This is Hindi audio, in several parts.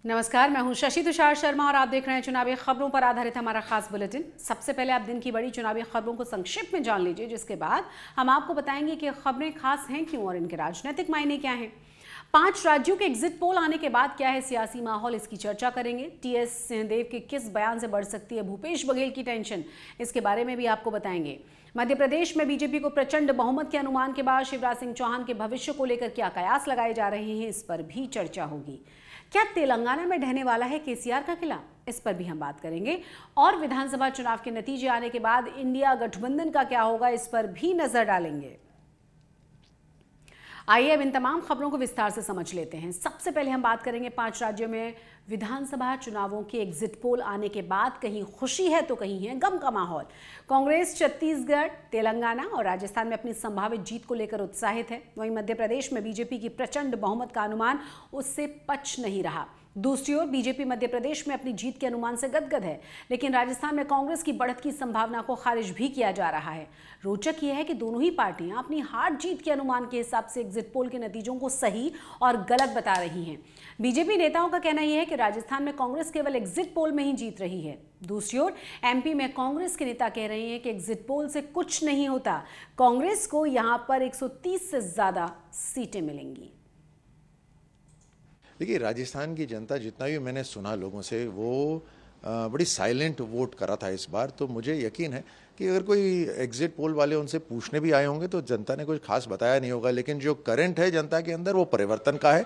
नमस्कार, मैं हूं शशि तुषार शर्मा और आप देख रहे हैं चुनावी खबरों पर आधारित हमारा खास बुलेटिन। सबसे पहले आप दिन की बड़ी चुनावी खबरों को संक्षिप्त में जान लीजिए, जिसके बाद हम आपको बताएंगे कि खबरें खास हैं क्यों और इनके राजनीतिक मायने क्या हैं। 5 राज्यों के एग्जिट पोल आने के बाद क्या है सियासी माहौल, इसकी चर्चा करेंगे। टीएस सिंहदेव के किस बयान से बढ़ सकती है भूपेश बघेल की टेंशन, इसके बारे में भी आपको बताएंगे। मध्य प्रदेश में बीजेपी को प्रचंड बहुमत के अनुमान के बाद शिवराज सिंह चौहान के भविष्य को लेकर क्या कयास लगाए जा रहे हैं, इस पर भी चर्चा होगी। क्या तेलंगाना में ढहने वाला है केसीआर का किला, इस पर भी हम बात करेंगे। और विधानसभा चुनाव के नतीजे आने के बाद इंडिया गठबंधन का क्या होगा, इस पर भी नजर डालेंगे। आइए अब इन तमाम खबरों को विस्तार से समझ लेते हैं। सबसे पहले हम बात करेंगे 5 राज्यों में विधानसभा चुनावों के एग्जिट पोल आने के बाद कहीं खुशी है तो कहीं है गम का माहौल। कांग्रेस छत्तीसगढ़, तेलंगाना और राजस्थान में अपनी संभावित जीत को लेकर उत्साहित है। वहीं मध्य प्रदेश में बीजेपी की प्रचंड बहुमत का अनुमान उससे पच नहीं रहा। दूसरी ओर बीजेपी मध्य प्रदेश में अपनी जीत के अनुमान से गदगद है, लेकिन राजस्थान में कांग्रेस की बढ़त की संभावना को खारिज भी किया जा रहा है। रोचक यह है कि दोनों ही पार्टियां अपनी हार जीत के अनुमान के हिसाब से एग्जिट पोल के नतीजों को सही और गलत बता रही हैं। बीजेपी नेताओं का कहना यह है कि राजस्थान में कांग्रेस केवल एग्जिट पोल में ही जीत रही है। दूसरी ओर एमपी में कांग्रेस के नेता कह रहे हैं कि एग्जिट पोल से कुछ नहीं होता, कांग्रेस को यहां पर 130 से ज्यादा सीटें मिलेंगी। देखिए, राजस्थान की जनता जितना भी मैंने सुना लोगों से, वो बड़ी साइलेंट वोट करा था इस बार। तो मुझे यकीन है कि अगर कोई एग्जिट पोल वाले उनसे पूछने भी आए होंगे तो जनता ने कुछ खास बताया नहीं होगा। लेकिन जो करंट है जनता के अंदर वो परिवर्तन का है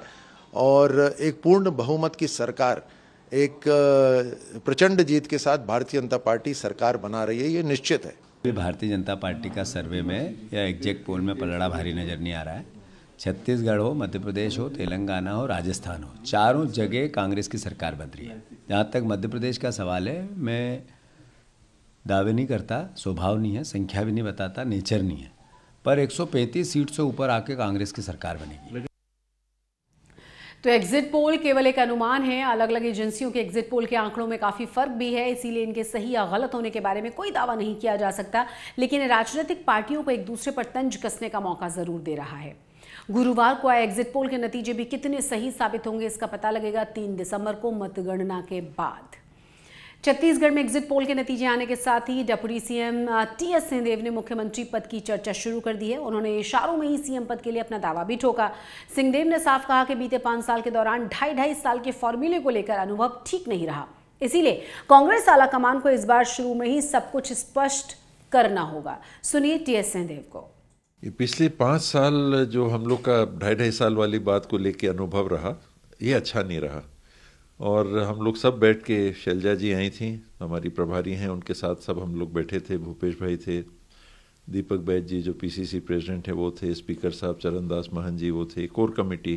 और एक पूर्ण बहुमत की सरकार, एक प्रचंड जीत के साथ भारतीय जनता पार्टी सरकार बना रही है, ये निश्चित है। भारतीय जनता पार्टी का सर्वे में या एग्जिट पोल में पलड़ा भारी नज़र नहीं आ रहा है। छत्तीसगढ़ हो, मध्य प्रदेश हो, तेलंगाना हो, राजस्थान हो, चारों जगह कांग्रेस की सरकार बन रही है। जहाँ तक मध्य प्रदेश का सवाल है, मैं दावे नहीं करता, स्वभाव नहीं है, संख्या भी नहीं बताता, नेचर नहीं है, पर 135 सीट से ऊपर आके कांग्रेस की सरकार बनेगी। तो एग्जिट पोल केवल एक अनुमान है। अलग अलग एजेंसियों के एग्जिट पोल के आंकड़ों में काफी फर्क भी है, इसीलिए इनके सही या गलत होने के बारे में कोई दावा नहीं किया जा सकता। लेकिन राजनीतिक पार्टियों को एक दूसरे पर तंज कसने का मौका जरूर दे रहा है। गुरुवार को आए एग्जिट पोल के नतीजे भी कितने सही साबित होंगे, इसका पता लगेगा 3 दिसंबर को मतगणना के बाद। छत्तीसगढ़ में एग्जिट पोल के नतीजे आने के साथ ही डिप्टी सीएम टीएस सिंहदेव ने मुख्यमंत्री पद की चर्चा शुरू कर दी है। उन्होंने इशारों में ही सीएम पद के लिए अपना दावा भी ठोका। सिंहदेव ने साफ कहा कि बीते 5 साल के दौरान 2.5 साल के फॉर्मूले को लेकर अनुभव ठीक नहीं रहा, इसीलिए कांग्रेस आलाकमान को इस बार शुरू में ही सब कुछ स्पष्ट करना होगा। सुनिए टीएस सिंहदेव को। ये पिछले 5 साल जो हम लोग का 2.5 साल वाली बात को लेके अनुभव रहा, ये अच्छा नहीं रहा। और हम लोग सब बैठ के, शैलजा जी आई थी, हमारी प्रभारी हैं, उनके साथ सब हम लोग बैठे थे। भूपेश भाई थे, दीपक बैज जी जो पीसीसी प्रेसिडेंट है वो थे, स्पीकर साहब चरणदास महन जी वो थे, कोर कमेटी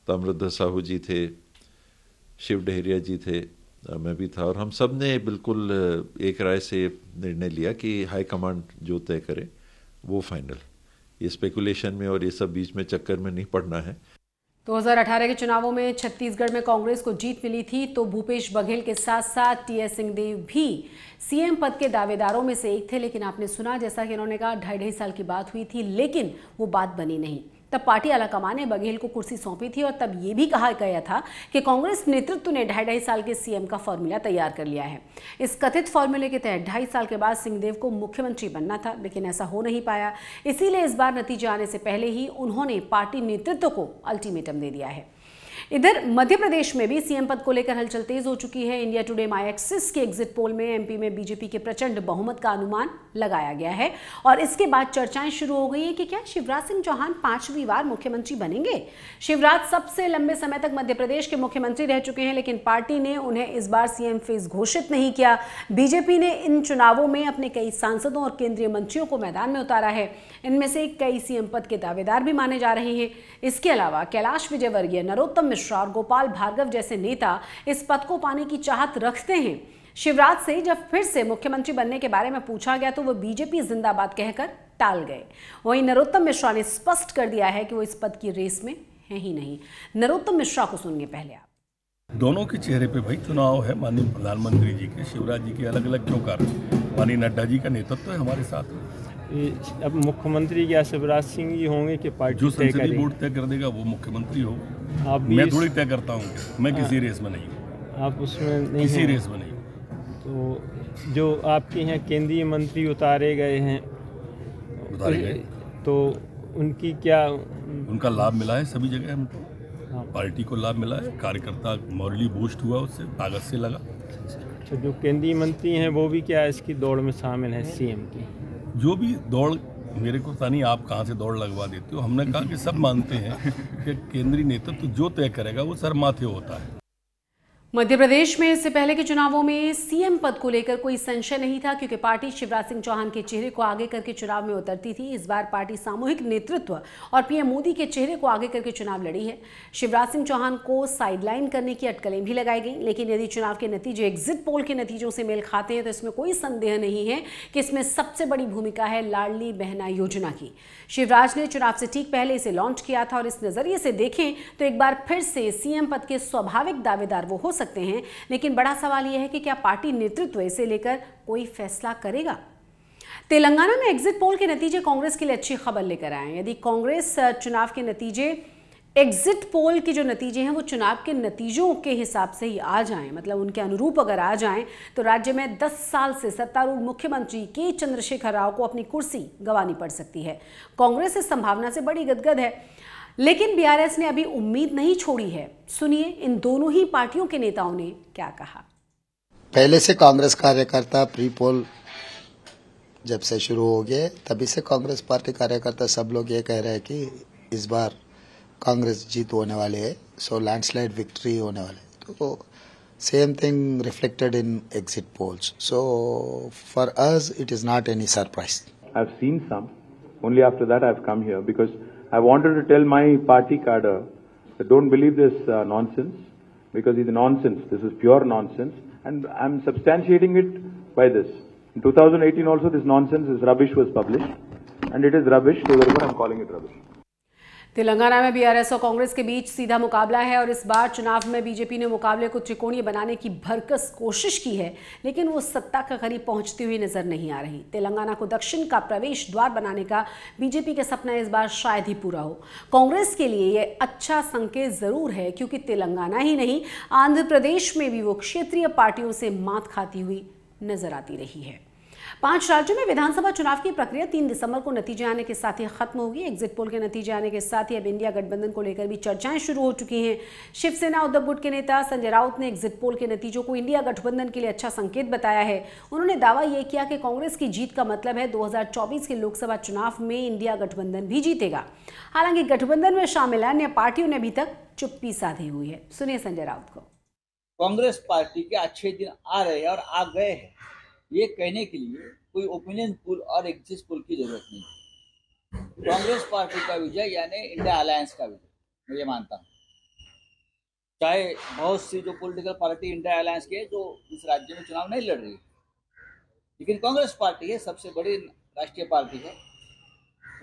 ताम्रध्वज साहू जी थे, शिव डहेरिया जी थे, मैं भी था। और हम सब ने बिल्कुल एक राय से निर्णय लिया कि हाई कमांड जो तय करे वो फाइनल। ये स्पेकुलेशन में और ये सब बीच में चक्कर में नहीं पड़ना है। 2018 के चुनावों में छत्तीसगढ़ में कांग्रेस को जीत मिली थी, तो भूपेश बघेल के साथ साथ टीएस सिंहदेव भी सीएम पद के दावेदारों में से एक थे। लेकिन आपने सुना, जैसा कि उन्होंने कहा, 2.5 साल की बात हुई थी, लेकिन वो बात बनी नहीं। तब पार्टी आलाकमान ने बघेल को कुर्सी सौंपी थी और तब ये भी कहा गया था कि कांग्रेस नेतृत्व ने 2.5 साल के सीएम का फॉर्मूला तैयार कर लिया है। इस कथित फॉर्मूले के तहत 2.5 साल के बाद सिंहदेव को मुख्यमंत्री बनना था, लेकिन ऐसा हो नहीं पाया। इसीलिए इस बार नतीजे आने से पहले ही उन्होंने पार्टी नेतृत्व को अल्टीमेटम दे दिया है। इधर मध्य प्रदेश में भी सीएम पद को लेकर हलचल तेज हो चुकी है। इंडिया टुडे माई एक्सिस के एग्जिट पोल में एमपी में बीजेपी के प्रचंड बहुमत का अनुमान लगाया गया है और इसके बाद चर्चाएं शुरू हो गई हैं कि क्या शिवराज सिंह चौहान 5वीं बार मुख्यमंत्री बनेंगे। शिवराज सबसे लंबे समय तक मध्य प्रदेश के मुख्यमंत्री रह चुके हैं, लेकिन पार्टी ने उन्हें इस बार सीएम फेस घोषित नहीं किया। बीजेपी ने इन चुनावों में अपने कई सांसदों और केंद्रीय मंत्रियों को मैदान में उतारा है। इनमें से कई सीएम पद के दावेदार भी माने जा रहे हैं। इसके अलावा कैलाश विजयवर्गीय, नरोत्तम मिश्रा और गोपाल भार्गव जैसे नेता इस पद को पाने की चाहत रखते हैं। शिवराज से जब फिर से मुख्यमंत्री बनने के बारे में पूछा गया तो वो बीजेपी जिंदाबाद कहकर टाल गए। वहीं नरोत्तम मिश्रा ने स्पष्ट कर दिया है कि वो इस पद की रेस में है ही नहीं। नरोत्तम मिश्रा को सुनिए पहले आप। दोनों के चेहरे पे भाई चुनाव है। माननीय प्रधानमंत्री जी के, शिवराज जी के अलग अलग क्यों कारण? माननीय नड्डा जी का नेतृत्व है हमारे साथ। अब मुख्यमंत्री क्या शिवराज सिंह जी होंगे कि पार्टी जो संसदीय बोर्ड तय कर देगा वो मुख्यमंत्री होगा। आप भी मैं थोड़ी तय करता हूँ, मैं किसी रेस में नहीं हूँ, आप उसमें नहीं किसी हैं। रेस में नहीं हूँ। तो जो आपके यहाँ केंद्रीय मंत्री उतारे गए हैं, उतारे गए तो उनकी क्या उनका लाभ मिला है सभी जगह हमको, पार्टी को लाभ मिला है, कार्यकर्ता मॉरली बूस्ट हुआ, उससे ताकत से लगा। तो जो केंद्रीय मंत्री हैं वो भी क्या इसकी दौड़ में शामिल है सीएम की? जो भी दौड़, मेरे को पता नहीं आप कहाँ से दौड़ लगवा देते हो। हमने कहा कि सब मानते हैं कि केंद्रीय नेतृत्व जो तय करेगा वो सर माथे होता है। मध्य प्रदेश में इससे पहले के चुनावों में सीएम पद को लेकर कोई संशय नहीं था, क्योंकि पार्टी शिवराज सिंह चौहान के चेहरे को आगे करके चुनाव में उतरती थी। इस बार पार्टी सामूहिक नेतृत्व और पीएम मोदी के चेहरे को आगे करके चुनाव लड़ी है। शिवराज सिंह चौहान को साइडलाइन करने की अटकलें भी लगाई गई, लेकिन यदि चुनाव के नतीजे एग्जिट पोल के नतीजों से मेल खाते हैं तो इसमें कोई संदेह नहीं है कि इसमें सबसे बड़ी भूमिका है लाडली बहना योजना की। शिवराज ने चुनाव से ठीक पहले इसे लॉन्च किया था और इस नजरिए से देखें तो एक बार फिर से सीएम पद के स्वाभाविक दावेदार वो हो सकते हैं, लेकिन बड़ा सवाल यह है कि क्या पार्टी नेतृत्व इसे लेकर कोई फैसला करेगा। तेलंगाना में एग्जिट पोल के नतीजे कांग्रेस के लिए अच्छी खबर लेकर आए हैं। यदि कांग्रेस चुनाव के नतीजे, एग्जिट पोल के जो नतीजे हैं वो चुनाव के नतीजों के हिसाब से ही आ जाएं, मतलब उनके अनुरूप अगर आ जाएं, तो राज्य में 10 साल से सत्तारूढ़ मुख्यमंत्री के चंद्रशेखर राव को अपनी कुर्सी गंवानी पड़ सकती है। कांग्रेस इस संभावना से बड़ी गदगद है, लेकिन बीआरएस ने अभी उम्मीद नहीं छोड़ी है। सुनिए इन दोनों ही पार्टियों के नेताओं ने क्या कहा। पहले से कांग्रेस कार्यकर्ता प्री पोल जब से शुरू हो गए तभी से कांग्रेस पार्टी कार्यकर्ता सब लोग ये कह रहे हैं कि इस बार कांग्रेस जीत होने वाली है, सो लैंडस्लाइड विक्ट्री होने वाले है। तो same thing reflected in exit polls, so for us it is not any surprise. I have seen some, only after that I have come here because I wanted to tell my party cadre that don't believe this nonsense, because it's nonsense. This is pure nonsense, and I'm substantiating it by this. In 2018 also this nonsense, this rubbish was published, and it is rubbish, so therefore I'm calling it rubbish. Telangana में बीआरएस और कांग्रेस के बीच सीधा मुकाबला है और इस बार चुनाव में बीजेपी ने मुकाबले को त्रिकोणीय बनाने की भरकस कोशिश की है, लेकिन वो सत्ता के करीब पहुंचती हुई नजर नहीं आ रही। तेलंगाना को दक्षिण का प्रवेश द्वार बनाने का बीजेपी का सपना इस बार शायद ही पूरा हो। कांग्रेस के लिए ये अच्छा संकेत जरूर है, क्योंकि तेलंगाना ही नहीं, आंध्र प्रदेश में भी वो क्षेत्रीय पार्टियों से मात खाती हुई नजर आती रही है। 5 राज्यों में विधानसभा चुनाव की प्रक्रिया 3 दिसंबर को नतीजे आने के साथ ही खत्म होगी। एग्जिट पोल के नतीजे आने के साथ ही अब इंडिया गठबंधन को लेकर भी चर्चाएं शुरू हो चुकी हैं। शिवसेना उद्धव गुट के नेता संजय राउत ने एग्जिट पोल के नतीजों को इंडिया गठबंधन के लिए अच्छा संकेत बताया है। उन्होंने दावा यह किया कि कांग्रेस की जीत का मतलब है 2024 के लोकसभा चुनाव में इंडिया गठबंधन भी जीतेगा। हालांकि गठबंधन में शामिल अन्य पार्टियों ने अभी तक चुप्पी साधी हुई है। सुनिए संजय राउत को। कांग्रेस पार्टी के अच्छे दिन आ रहे हैं और आ गए हैं, ये कहने के लिए कोई ओपिनियन पोल और एग्जिट पोल की जरूरत नहीं। कांग्रेस पार्टी का विजय यानी इंडिया अलायंस का विजय, मैं ये मानता हूँ। चाहे बहुत सी जो पॉलिटिकल पार्टी इंडिया अलायंस के जो इस राज्य में चुनाव नहीं लड़ रही, लेकिन कांग्रेस पार्टी है, सबसे बड़ी राष्ट्रीय पार्टी है,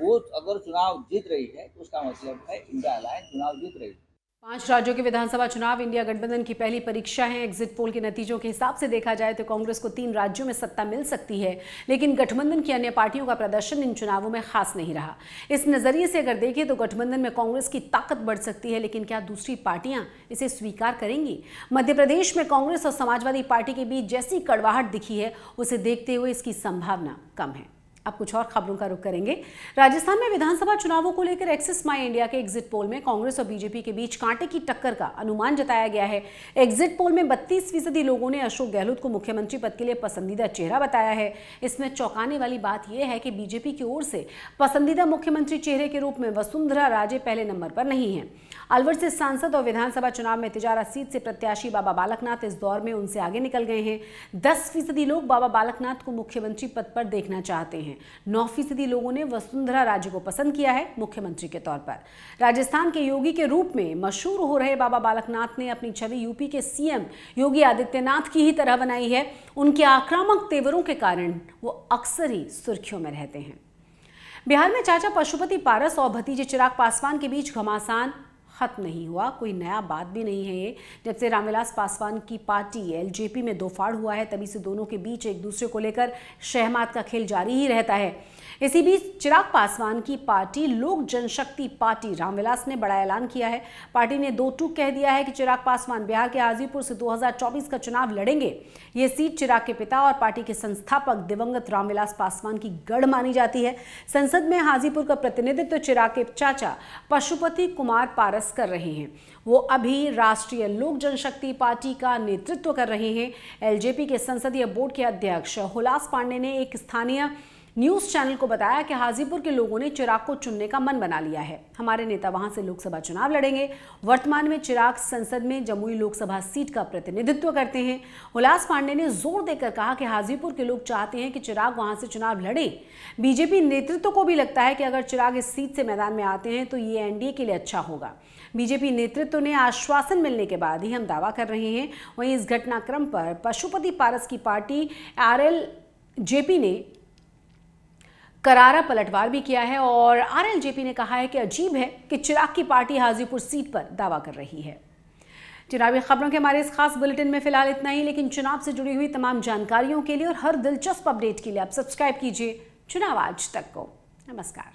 वो अगर चुनाव जीत रही है तो उसका मतलब है इंडिया अलायंस चुनाव जीत रही है। 5 राज्यों के विधानसभा चुनाव इंडिया गठबंधन की पहली परीक्षा है। एग्जिट पोल के नतीजों के हिसाब से देखा जाए तो कांग्रेस को 3 राज्यों में सत्ता मिल सकती है, लेकिन गठबंधन की अन्य पार्टियों का प्रदर्शन इन चुनावों में खास नहीं रहा। इस नजरिए से अगर देखें तो गठबंधन में कांग्रेस की ताकत बढ़ सकती है, लेकिन क्या दूसरी पार्टियां इसे स्वीकार करेंगी? मध्य प्रदेश में कांग्रेस और समाजवादी पार्टी के बीच जैसी कड़वाहट दिखी है, उसे देखते हुए इसकी संभावना कम है। अब कुछ और खबरों का रुख करेंगे। राजस्थान में विधानसभा चुनावों को लेकर एक्सिस माई इंडिया के एग्जिट पोल में कांग्रेस और बीजेपी के बीच कांटे की टक्कर का अनुमान जताया गया है। एग्जिट पोल में 32% लोगों ने अशोक गहलोत को मुख्यमंत्री पद के लिए पसंदीदा चेहरा बताया है। इसमें चौंकाने वाली बात यह है कि बीजेपी की ओर से पसंदीदा मुख्यमंत्री चेहरे के रूप में वसुंधरा राजे पहले नंबर पर नहीं है। अलवर से सांसद और विधानसभा चुनाव में तिजारा सीट से प्रत्याशी बाबा बालकनाथ इस दौर में उनसे आगे निकल गए हैं। 10% लोग बाबा बालकनाथ को मुख्यमंत्री पद पर देखना चाहते हैं। 9% लोगों ने वसुंधरा राजे को पसंद किया है मुख्यमंत्री के तौर पर। राजस्थान के योगी के रूप में मशहूर हो रहे बाबा बालकनाथ ने अपनी छवि यूपी के सीएम योगी आदित्यनाथ की ही तरह बनाई है। उनके आक्रामक तेवरों के कारण वो अक्सर ही सुर्खियों में रहते हैं। बिहार में चाचा पशुपति पारस और भतीजे चिराग पासवान के बीच घमासान खत्म नहीं हुआ, कोई नया बात भी नहीं है ये। जब से रामविलास पासवान की पार्टी एलजेपी में दो फाड़ हुआ है, तभी से दोनों के बीच एक दूसरे को लेकर शहमात का खेल जारी ही रहता है। इसी बीच चिराग पासवान की पार्टी लोक जनशक्ति पार्टी रामविलास ने बड़ा ऐलान किया है। पार्टी ने दो टूक कह दिया है कि चिराग पासवान बिहार के हाजीपुर से 2024 का चुनाव लड़ेंगे। ये सीट चिराग के पिता और पार्टी के संस्थापक दिवंगत रामविलास पासवान की गढ़ मानी जाती है। संसद में हाजीपुर का प्रतिनिधित्व चिराग के चाचा पशुपति कुमार पारस कर रहे हैं। वो अभी राष्ट्रीय लोक जनशक्ति पार्टी का नेतृत्व कर रहे हैं। एलजेपी के संसदीय बोर्ड के अध्यक्ष हुलास पांडे ने एक स्थानीय न्यूज चैनल को बताया कि हाजीपुर के लोगों ने चिराग को चुनने का मन बना लिया है। हमारे नेता वहां से लोकसभा चुनाव लड़ेंगे। वर्तमान में चिराग संसद में जमुई लोकसभा सीट का प्रतिनिधित्व करते हैं। हुलास पांडे ने जोर देकर कहा कि हाजीपुर के लोग चाहते हैं कि चिराग वहां से चुनाव लड़े। बीजेपी नेतृत्व को भी लगता है कि अगर चिराग इस सीट से मैदान में आते हैं तो ये एनडीए के लिए अच्छा होगा। बीजेपी नेतृत्व ने आश्वासन मिलने के बाद ही हम दावा कर रहे हैं। वहीं इस घटनाक्रम पर पशुपति पारस की पार्टी आरएलजेपी ने करारा पलटवार भी किया है और आरएलजेपी ने कहा है कि अजीब है कि चिराग की पार्टी हाजीपुर सीट पर दावा कर रही है। चुनावी खबरों के हमारे इस खास बुलेटिन में फिलहाल इतना ही, लेकिन चुनाव से जुड़ी हुई तमाम जानकारियों के लिए और हर दिलचस्प अपडेट के लिए आप सब्सक्राइब कीजिए चुनाव आज तक को। नमस्कार।